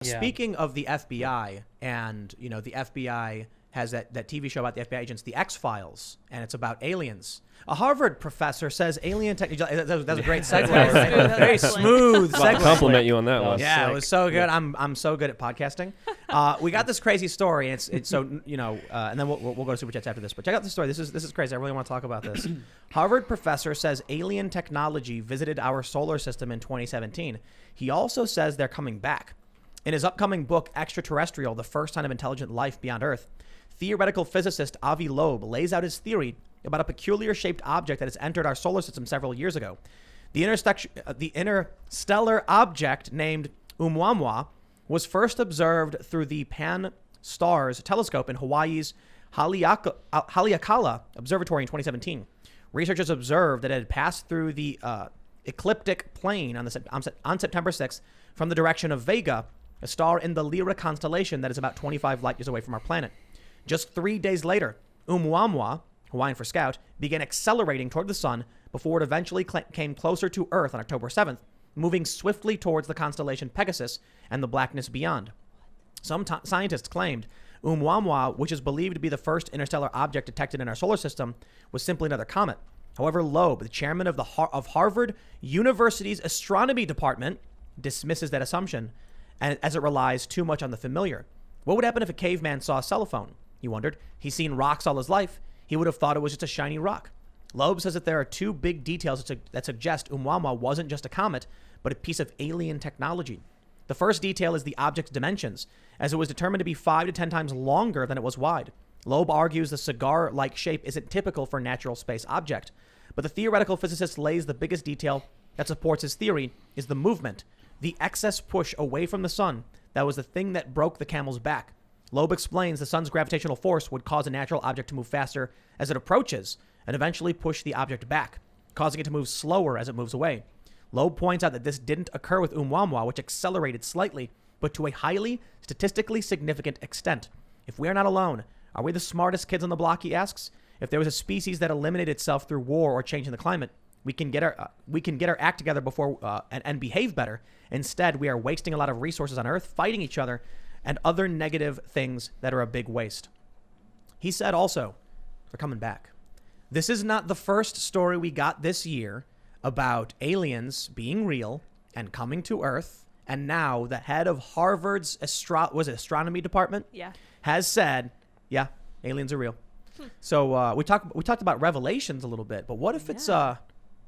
Speaking of the FBI, and the FBI has that TV show about the FBI agents, the X-Files, and it's about aliens. A Harvard professor says alien technology. That's a great segue. Right? Very smooth segue. I'll compliment you on that one. Yeah, it was so good. I'm so good at podcasting. We got this crazy story, and it's so and then we'll go to Super Chats after this. But check out the story. This is crazy. I really want to talk about this. Harvard professor says alien technology visited our solar system in 2017. He also says they're coming back. In his upcoming book, Extraterrestrial, The First Sign of Intelligent Life Beyond Earth, theoretical physicist Avi Loeb lays out his theory about a peculiar-shaped object that has entered our solar system several years ago. The interstellar object named Oumuamua was first observed through the Pan-STARRS telescope in Hawaii's Haleakala Observatory in 2017. Researchers observed that it had passed through the ecliptic plane on September 6th from the direction of Vega, a star in the Lyra constellation that is about 25 light years away from our planet. Just 3 days later, Oumuamua, Hawaiian for scout, began accelerating toward the sun before it eventually came closer to Earth on October 7th, moving swiftly towards the constellation Pegasus and the blackness beyond. Some scientists claimed Oumuamua, which is believed to be the first interstellar object detected in our solar system, was simply another comet. However, Loeb, the chairman of Harvard University's astronomy department, dismisses that assumption as it relies too much on the familiar. What would happen if a caveman saw a cell phone? He wondered. He's seen rocks all his life. He would have thought it was just a shiny rock. Loeb says that there are two big details that suggest Oumuamua wasn't just a comet, but a piece of alien technology. The first detail is the object's dimensions, as it was determined to be 5 to 10 times longer than it was wide. Loeb argues the cigar-like shape isn't typical for a natural space object, but the theoretical physicist lays the biggest detail that supports his theory is the movement, the excess push away from the sun that was the thing that broke the camel's back. Loeb explains the sun's gravitational force would cause a natural object to move faster as it approaches and eventually push the object back, causing it to move slower as it moves away. Loeb points out that this didn't occur with Oumuamua, which accelerated slightly, but to a highly statistically significant extent. If we are not alone, are we the smartest kids on the block, he asks? If there was a species that eliminated itself through war or changing the climate, we can get our act together before and behave better. Instead, we are wasting a lot of resources on Earth, fighting each other, and other negative things that are a big waste. He said also, they're coming back. This is not the first story we got this year about aliens being real and coming to Earth. And now the head of Harvard's astronomy department has said, yeah, aliens are real. So we talked about revelations a little bit, but what if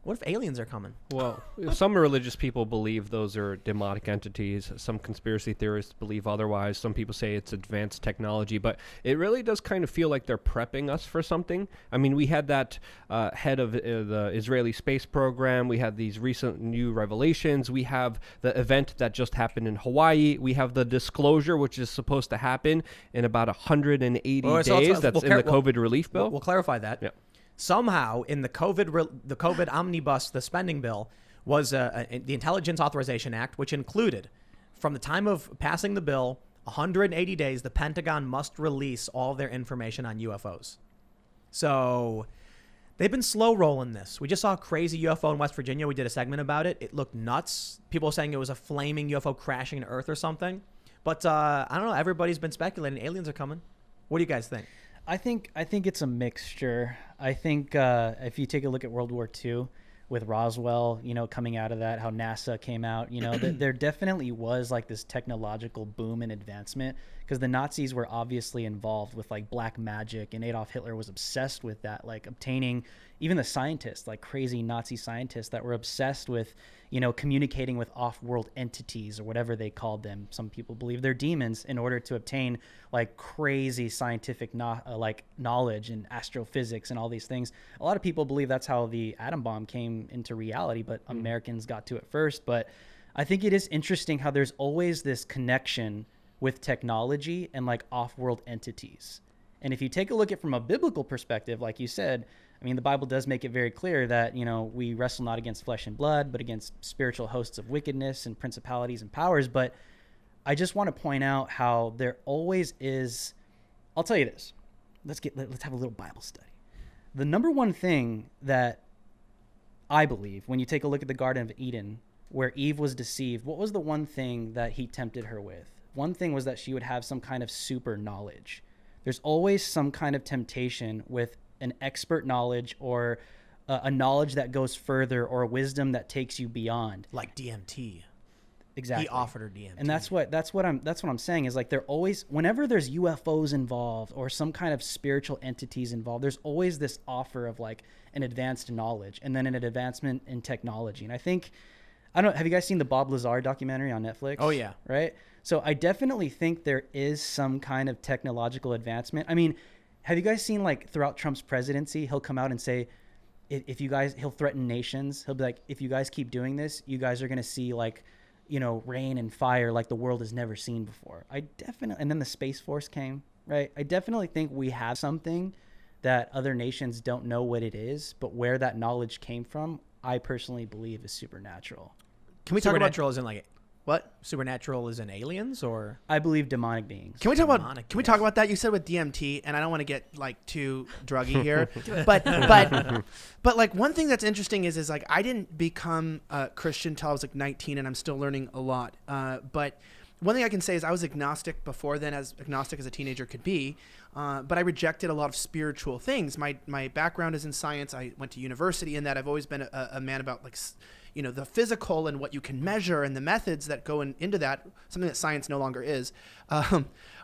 what if aliens are coming? Well, some religious people believe those are demonic entities. Some conspiracy theorists believe otherwise. Some people say it's advanced technology, but it really does kind of feel like they're prepping us for something. I mean, we had that head of the Israeli space program. We had these recent new revelations. We have the event that just happened in Hawaii. We have the disclosure, which is supposed to happen in about 180 days. That's in the COVID relief bill. We'll clarify that. Yeah. Somehow, in the COVID omnibus, the spending bill was the Intelligence Authorization Act, which included, from the time of passing the bill, 180 days, the Pentagon must release all of their information on UFOs. So they've been slow rolling this. We just saw a crazy UFO in West Virginia. We did a segment about it. It looked nuts. People were saying it was a flaming UFO crashing into Earth or something. But I don't know. Everybody's been speculating aliens are coming. What do you guys think? I think it's a mixture. I think if you take a look at World War II with Roswell, coming out of that, how NASA came out, there definitely was like this technological boom and advancement because the Nazis were obviously involved with like black magic, and Adolf Hitler was obsessed with that, like obtaining even the scientists, like crazy Nazi scientists that were obsessed with, communicating with off-world entities or whatever they called them. Some people believe they're demons in order to obtain like crazy scientific knowledge and astrophysics and all these things. A lot of people believe that's how the atom bomb came into reality, but Americans got to it first. But I think it is interesting how there's always this connection with technology and like off-world entities. And if you take a look at it from a biblical perspective, like you said, I mean, the Bible does make it very clear that, we wrestle not against flesh and blood, but against spiritual hosts of wickedness and principalities and powers. But I just want to point out how there always is. I'll tell you this. Let's have a little Bible study. The number one thing that I believe when you take a look at the Garden of Eden, where Eve was deceived, what was the one thing that he tempted her with? one thing was that she would have some kind of super knowledge. There's always some kind of temptation with an expert knowledge or a knowledge that goes further or a wisdom that takes you beyond. Like DMT. Exactly. He offered her DMT. And that's what I'm saying is like they're always, whenever there's UFOs involved or some kind of spiritual entities involved, there's always this offer of like an advanced knowledge and then an advancement in technology. And I think, I don't know, have you guys seen the Bob Lazar documentary on Netflix? Oh yeah. Right? So I definitely think there is some kind of technological advancement. I mean, have you guys seen like throughout Trump's presidency, he'll come out and say, if you guys, he'll threaten nations. He'll be like, if you guys keep doing this, you guys are going to see like, you know, rain and fire like the world has never seen before. And then the Space Force came, right? I definitely think we have something that other nations don't know what it is, but where that knowledge came from, I personally believe is supernatural. Can we talk about supernatural as in like what? Supernatural is in aliens, or I believe demonic beings. Can we talk about that? You said with DMT, and I don't want to get like too druggy here, but like one thing that's interesting is like I didn't become a Christian until I was like 19, and I'm still learning a lot. But one thing I can say is I was agnostic before then, as agnostic as a teenager could be. But I rejected a lot of spiritual things. My background is in science. I went to university in that. I've always been a man about like, you know, the physical and what you can measure and the methods that go into that, something that science no longer is.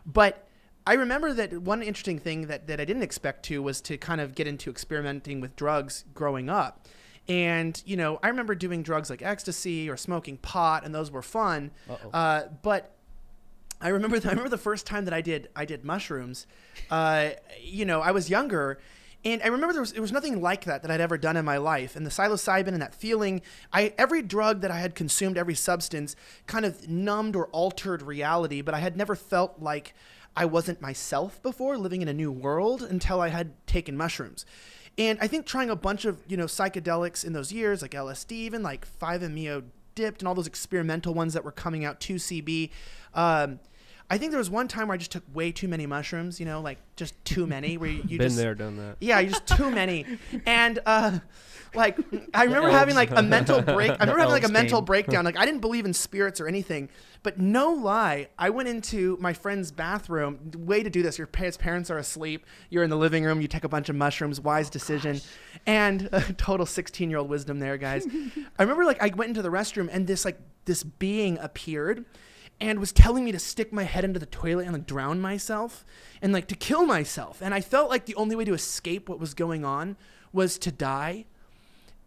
But I remember that one interesting thing that I didn't expect to was to kind of get into experimenting with drugs growing up. And, you know, I remember doing drugs like ecstasy or smoking pot, and those were fun. But I remember the first time that I did mushrooms. You know, I was younger, and I remember there was nothing like that I'd ever done in my life. And the psilocybin and that feeling, every drug that I had consumed, every substance, kind of numbed or altered reality. But I had never felt like I wasn't myself before, living in a new world, until I had taken mushrooms. And I think trying a bunch of, you know, psychedelics in those years, like LSD, even like 5-MeO dipped and all those experimental ones that were coming out, 2CB. I think there was one time where I just took way too many mushrooms, you know, like just too many. Where you been just there, done that. Yeah, you just too many. And like I remember having like a mental break. I remember having like a mental breakdown. Like I didn't believe in spirits or anything, but no lie, I went into my friend's bathroom. Way to do this. Your parents are asleep. You're in the living room. You take a bunch of mushrooms. Wise decision. And total 16-year-old wisdom there, guys. I remember like I went into the restroom and this being appeared and was telling me to stick my head into the toilet and like drown myself and like to kill myself. And I felt like the only way to escape what was going on was to die.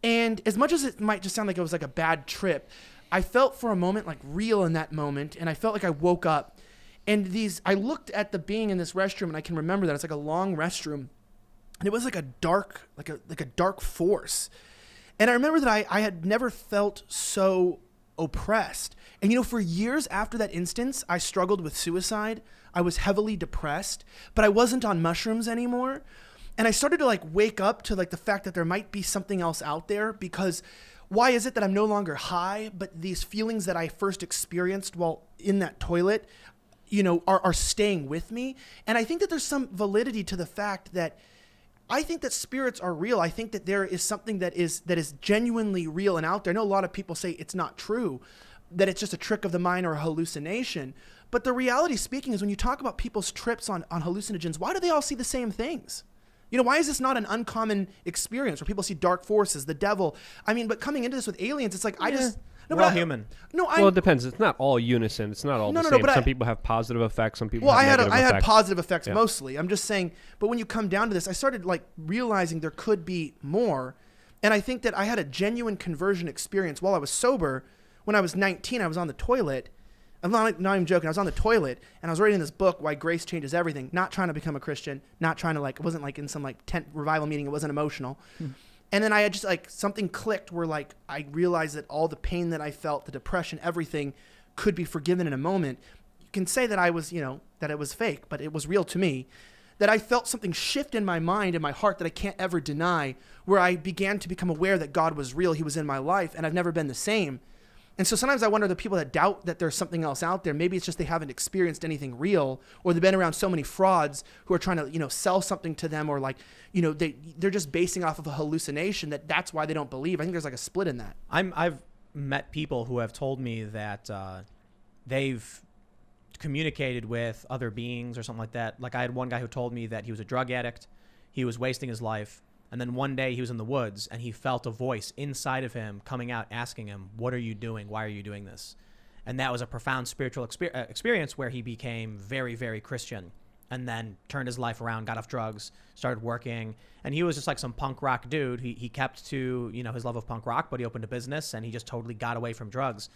And as much as it might just sound like it was like a bad trip, I felt for a moment like real in that moment. And I felt like I woke up, and I looked at the being in this restroom, and I can remember that it's like a long restroom, and it was like a dark force. And I remember that I had never felt so oppressed. And, you know, for years after that instance, I struggled with suicide. I was heavily depressed, but I wasn't on mushrooms anymore. And I started to like wake up to like the fact that there might be something else out there, because why is it that I'm no longer high, but these feelings that I first experienced while in that toilet, you know, are staying with me? And I think that there's some validity to the fact that I think that spirits are real. I think that there is something that is genuinely real and out there. I know a lot of people say it's not true, that it's just a trick of the mind or a hallucination. But the reality speaking is when you talk about people's trips on hallucinogens, why do they all see the same things? You know, why is this not an uncommon experience where people see dark forces, the devil? I mean, but coming into this with aliens, it's like we're all human. Well, it depends. It's not all unison. It's not all the same. Some people have positive effects. Some people have negative effects. I had positive effects mostly. I'm just saying, but when you come down to this, I started like realizing there could be more. And I think that I had a genuine conversion experience while I was sober. When I was 19, I was on the toilet. I'm not even joking. I was on the toilet and I was reading this book, Why Grace Changes Everything. Not trying to become a Christian. Not trying to it wasn't like in some like tent revival meeting. It wasn't emotional. And then I had just like something clicked where like I realized that all the pain that I felt, the depression, everything could be forgiven in a moment. You can say that I was, you know, that it was fake, but it was real to me. That I felt something shift in my mind and my heart that I can't ever deny, where I began to become aware that God was real. He was in my life, and I've never been the same. And so sometimes I wonder, the people that doubt that there's something else out there, maybe it's just they haven't experienced anything real, or they've been around so many frauds who are trying to, you know, sell something to them, or like, you know, they're just basing off of a hallucination that's why they don't believe. I think there's like a split in that. I've met people who have told me that they've communicated with other beings or something like that. Like I had one guy who told me that he was a drug addict, he was wasting his life, and then one day he was in the woods and he felt a voice inside of him coming out asking him, "What are you doing? Why are you doing this?" And that was a profound spiritual experience where he became very, very Christian, and then turned his life around, got off drugs, started working. And he was just like some punk rock dude. He kept to, you know, his love of punk rock, but he opened a business and he just totally got away from drugs.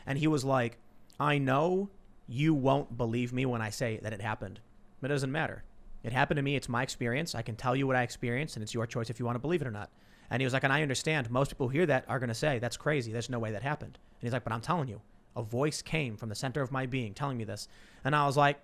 And he was like, "I know you won't believe me when I say that it happened, but it doesn't matter. It happened to me. It's my experience. I can tell you what I experienced, and it's your choice if you want to believe it or not." And he was like, and I understand most people who hear that are going to say, "That's crazy. There's no way that happened." And he's like, "But I'm telling you, a voice came from the center of my being telling me this." And I was like,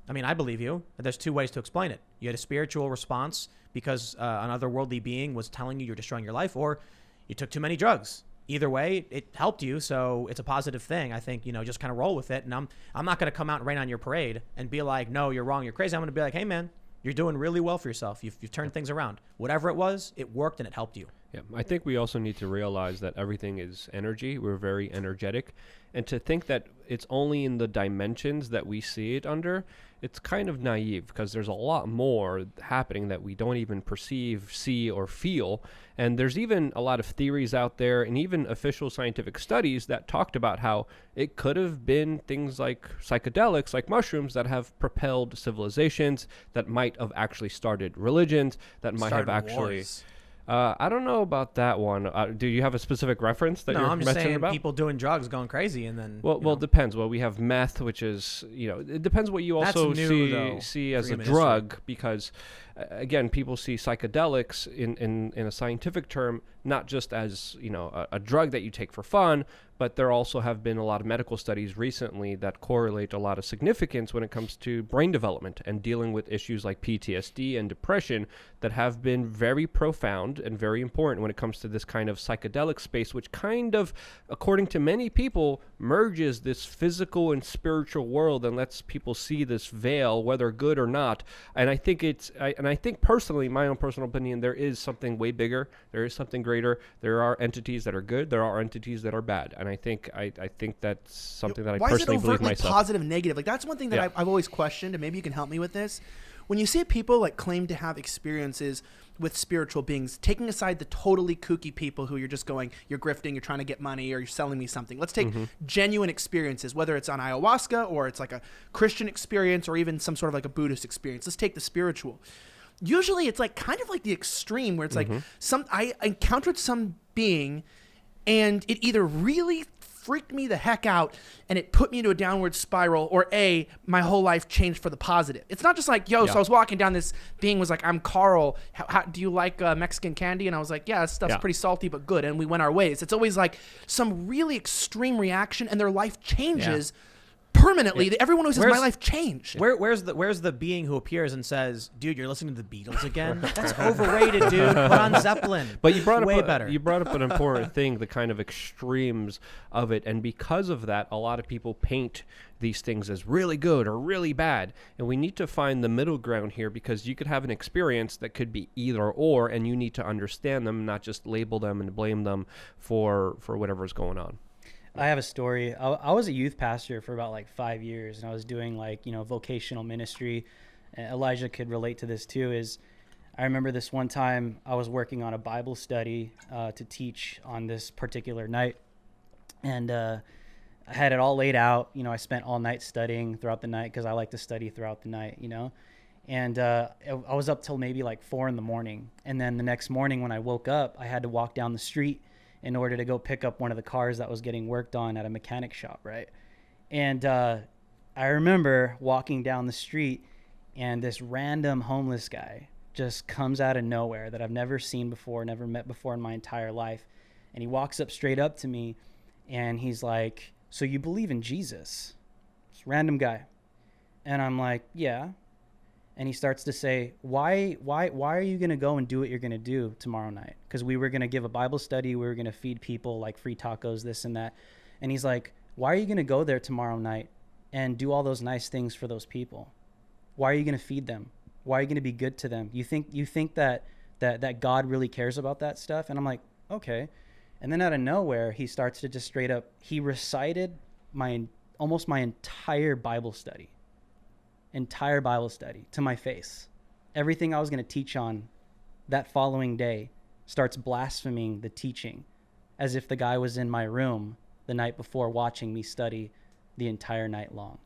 I mean, I believe you. There's two ways to explain it. You had a spiritual response because an otherworldly being was telling you you're destroying your life, or you took too many drugs. Either way, it helped you, so it's a positive thing. I think, you know, just kind of roll with it. And I'm not going to come out and rain on your parade and be like, "No, you're wrong, you're crazy." I'm going to be like, "Hey, man, you're doing really well for yourself. You've turned things around. Whatever it was, it worked and it helped you." Yeah, I think we also need to realize that everything is energy. We're very energetic. And to think that it's only in the dimensions that we see it under, it's kind of naive, because there's a lot more happening that we don't even perceive, see, or feel. And there's even a lot of theories out there and even official scientific studies that talked about how it could have been things like psychedelics, like mushrooms, that have propelled civilizations, that might have actually started religions, that might have actually... Wars. I don't know about that one. Do you have a specific reference that No, you're I'm just mentioning saying about? people doing drugs going crazy, and then Well, it depends. Well, we have meth, which is, you know, it depends what you That's also new, though, see for as a human drug, because again, people see psychedelics in a scientific term, not just as, you know, a drug that you take for fun, but there also have been a lot of medical studies recently that correlate a lot of significance when it comes to brain development and dealing with issues like PTSD and depression that have been very profound and very important when it comes to this kind of psychedelic space, which kind of, according to many people, merges this physical and spiritual world and lets people see this veil, whether good or not. And I think I think personally, my own personal opinion, there is something way bigger. There is something greater. There are entities that are good. There are entities that are bad. And I think that's something that I personally believe myself. Why is it overtly positive and negative? Like, that's one thing that I've always questioned, and maybe you can help me with this. When you see people like claim to have experiences with spiritual beings, taking aside the totally kooky people who you're just going, you're grifting, you're trying to get money, or you're selling me something. Let's take genuine experiences, whether it's on ayahuasca or it's like a Christian experience or even some sort of like a Buddhist experience. Let's take the spiritual. Usually it's like kind of like the extreme where it's like I encountered some being and it either really freaked me the heck out and it put me into a downward spiral, or my whole life changed for the positive. It's not just like, so I was walking down, this being was like, "I'm Carl. How do you like Mexican candy?" And I was like, "Yeah, that stuff's pretty salty, but good." And we went our ways. It's always like some really extreme reaction and their life changes permanently. Everyone knows my life changed. Where's the being who appears and says, "Dude, you're listening to the Beatles again"? That's overrated, dude. Put on Zeppelin. But you brought way up better. You brought up an important thing, the kind of extremes of it, and because of that, a lot of people paint these things as really good or really bad, and we need to find the middle ground here, because you could have an experience that could be either or, and you need to understand them, not just label them and blame them for whatever's going on. I have a story. I was a youth pastor for about like 5 years, and I was doing like, you know, vocational ministry. Elijah could relate to this too. I remember this one time I was working on a Bible study to teach on this particular night, and I had it all laid out. You know, I spent all night studying throughout the night because I like to study throughout the night, you know. And I was up till maybe like 4 a.m. And then the next morning when I woke up, I had to walk down the street in order to go pick up one of the cars that was getting worked on at a mechanic shop, right? And I remember walking down the street, and this random homeless guy just comes out of nowhere that I've never seen before, never met before in my entire life. And he walks up straight up to me, and he's like, "So you believe in Jesus?" This random guy. And I'm like, "Yeah." And he starts to say, why are you going to go and do what you're going to do tomorrow night? Because we were going to give a Bible study. We were going to feed people like free tacos, this and that. And he's like, why are you going to go there tomorrow night and do all those nice things for those people? Why are you going to feed them? Why are you going to be good to them? You think that God really cares about that stuff? And I'm like, okay. And then out of nowhere, he starts to just straight up, he recited almost my entire Bible study to my face. Everything I was going to teach on that following day starts blaspheming the teaching, as if the guy was in my room the night before watching me study the entire night long.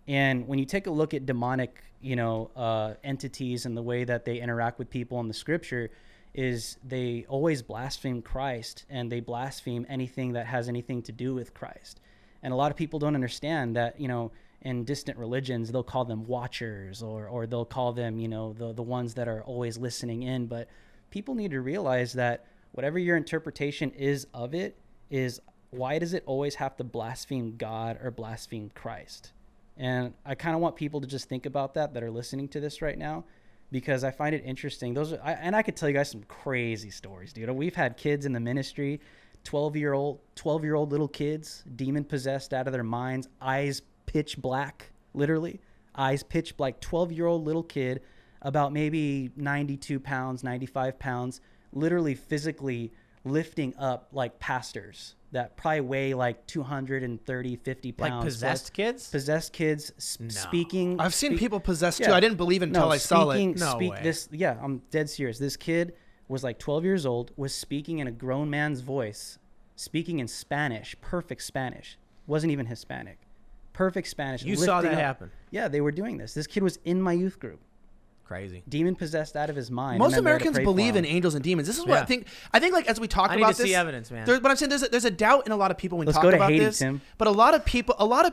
And when you take a look at demonic, entities and the way that they interact with people in the scripture, is they always blaspheme Christ, and they blaspheme anything that has anything to do with Christ. And a lot of people don't understand that, in distant religions, they'll call them watchers, or they'll call them, the ones that are always listening in. But people need to realize that whatever your interpretation is of it, is why does it always have to blaspheme God or blaspheme Christ? And I kind of want people to just think about that are listening to this right now, because I find it interesting. And I could tell you guys some crazy stories, dude. We've had kids in the ministry, 12-year-old little kids, demon possessed out of their minds, eyes pitch black, literally eyes pitch black, 12-year-old little kid, about maybe 92 pounds, 95 pounds, literally physically lifting up like pastors that probably weigh like 230, 50 pounds. Like possessed kids? Possessed kids speaking. I've seen people possessed too. I didn't believe it until I saw it. No way. I'm dead serious. This kid was like 12 years old, was speaking in a grown man's voice, speaking in Spanish, perfect Spanish. Wasn't even Hispanic. Perfect Spanish. You saw that happen? Yeah, they were doing this. This kid was in my youth group. Crazy. Demon possessed out of his mind. Most Americans believe in angels and demons. This is what I think. I think, like, as we talk I about need to see evidence, man. But I'm saying there's a doubt in a lot of people when Let's talk go to about Haiti, this. Tim. But a lot of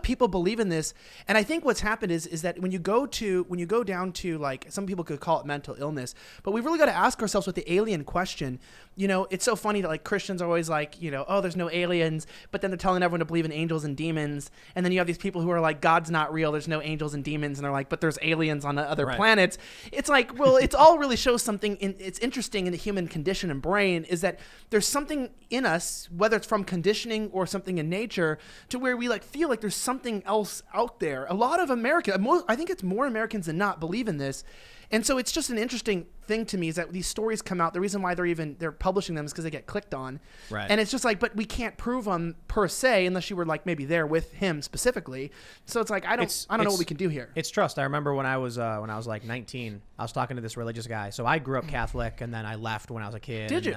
people believe in this, and I think what's happened is that when you go down to, like, some people could call it mental illness, but we've really got to ask ourselves with the alien question. It's so funny that, like, Christians are always like, oh, there's no aliens, but then they're telling everyone to believe in angels and demons, and then you have these people who are like, God's not real, there's no angels and demons, and they're like, but there's aliens on the other planets. It's like, well, it's all really shows something. It's interesting in the human condition and brain is that there's something in us, whether it's from conditioning or something in nature, to where we like feel like there's something else out there. A lot of I think it's more Americans than not believe in this. And so it's just an interesting thing to me is that these stories come out. The reason why they're publishing them is because they get clicked on. Right. And it's just like, but we can't prove them per se unless you were like maybe there with him specifically. So it's like I don't know what we can do here. It's trust. I remember when I was like 19, I was talking to this religious guy. So I grew up Catholic, and then I left when I was a kid. Did you?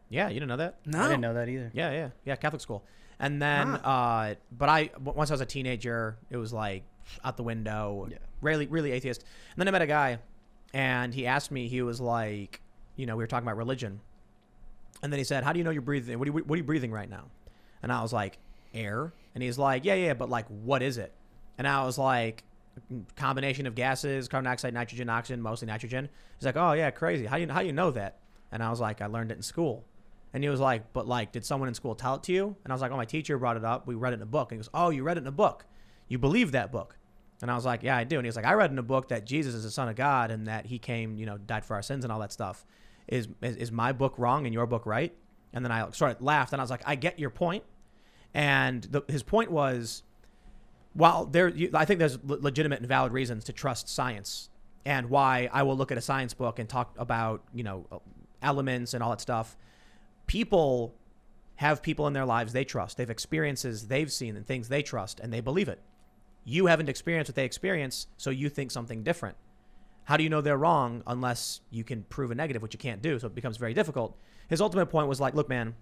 Yeah, you didn't know that? No, I didn't know that either. Yeah, Catholic school. And then, once I was a teenager, it was like out the window. Yeah. Really atheist. And then I met a guy. And he asked me, he was like, we were talking about religion. And then he said, how do you know you're breathing? What are you breathing right now? And I was like, air. And he's like, yeah, but like, what is it? And I was like, combination of gases, carbon dioxide, nitrogen, oxygen, mostly nitrogen. He's like, oh yeah, crazy. How you know that? And I was like, I learned it in school. And he was like, but like, did someone in school tell it to you? And I was like, oh, my teacher brought it up. We read it in a book. And he goes, oh, you read it in a book. You believe that book? And I was like, yeah, I do. And he was like, I read in a book that Jesus is the Son of God and that he came, died for our sins and all that stuff. Is my book wrong and your book right? And then I sort of laughed and I was like, I get your point. And his point was, I think there's legitimate and valid reasons to trust science, and why I will look at a science book and talk about, elements and all that stuff. People have people in their lives they trust. They have experiences they've seen and things they trust, and they believe it. You haven't experienced what they experience, so you think something different. How do you know they're wrong unless you can prove a negative, which you can't do, so it becomes very difficult. His ultimate point was like, look, man,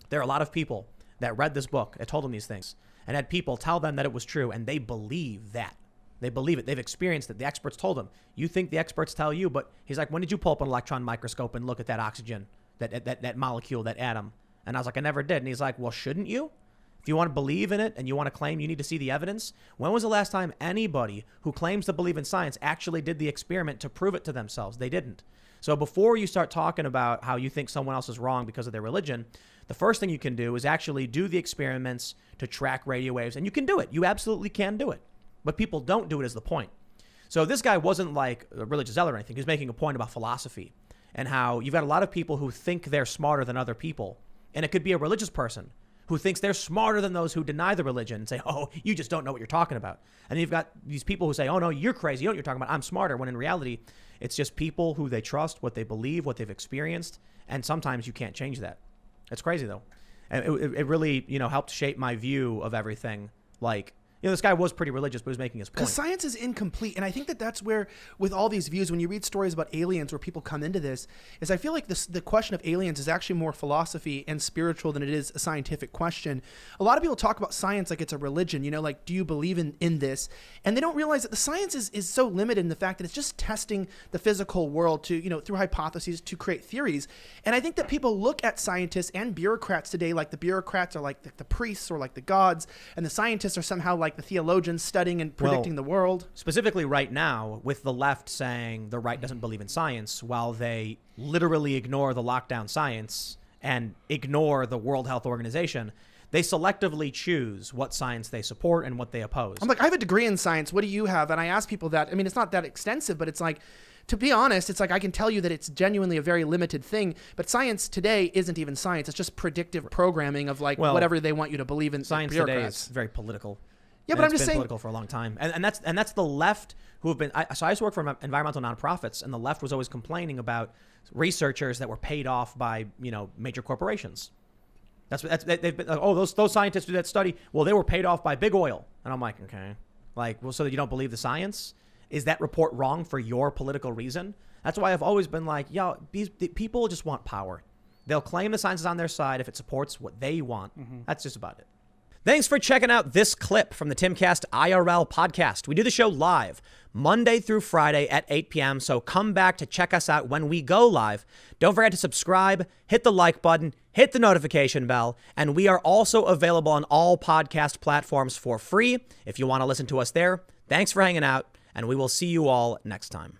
there are a lot of people that read this book that told them these things and had people tell them that it was true, and they believe that. They believe it. They've experienced it. The experts told them. You think the experts tell you, but he's like, when did you pull up an electron microscope and look at that oxygen, that molecule, that atom? And I was like, I never did. And he's like, well, shouldn't you? If you want to believe in it and you want to claim you need to see the evidence, when was the last time anybody who claims to believe in science actually did the experiment to prove it to themselves? They didn't. So before you start talking about how you think someone else is wrong because of their religion, the first thing you can do is actually do the experiments to track radio waves. And you can do it. You absolutely can do it. But people don't do it is the point. So this guy wasn't like a religious zealot or anything. He was making a point about philosophy and how you've got a lot of people who think they're smarter than other people. And it could be a religious person who thinks they're smarter than those who deny the religion and say, oh, you just don't know what you're talking about. And you've got these people who say, oh, no, you're crazy. You know what you're talking about. I'm smarter. When in reality, it's just people who they trust, what they believe, what they've experienced. And sometimes you can't change that. It's crazy, though. And it really, helped shape my view of everything. Like, this guy was pretty religious, but he was making his point. Because science is incomplete. And I think that that's where, with all these views, when you read stories about aliens where people come into this, is I feel like the question of aliens is actually more philosophy and spiritual than it is a scientific question. A lot of people talk about science like it's a religion, like, do you believe in this? And they don't realize that the science is so limited in the fact that it's just testing the physical world to, through hypotheses to create theories. And I think that people look at scientists and bureaucrats today like the bureaucrats are like the priests or like the gods, and the scientists are somehow like the theologians studying and predicting the world. Specifically right now, with the left saying the right doesn't believe in science, while they literally ignore the lockdown science and ignore the World Health Organization, they selectively choose what science they support and what they oppose. I'm like, I have a degree in science. What do you have? And I ask people that. I mean, it's not that extensive, but it's like, to be honest, it's like I can tell you that it's genuinely a very limited thing, but science today isn't even science. It's just predictive programming of whatever they want you to believe in. Science today is very political. Yeah, but I'm just saying, political for a long time, and that's the left who have been. So I used to work for environmental nonprofits, and the left was always complaining about researchers that were paid off by major corporations. They've been those scientists do that study. Well, they were paid off by big oil, and I'm like, okay, so that you don't believe the science. Is that report wrong for your political reason? That's why I've always been like, the people just want power. They'll claim the science is on their side if it supports what they want. Mm-hmm. That's just about it. Thanks for checking out this clip from the Timcast IRL podcast. We do the show live Monday through Friday at 8 p.m., so come back to check us out when we go live. Don't forget to subscribe, hit the like button, hit the notification bell, and we are also available on all podcast platforms for free if you want to listen to us there. Thanks for hanging out, and we will see you all next time.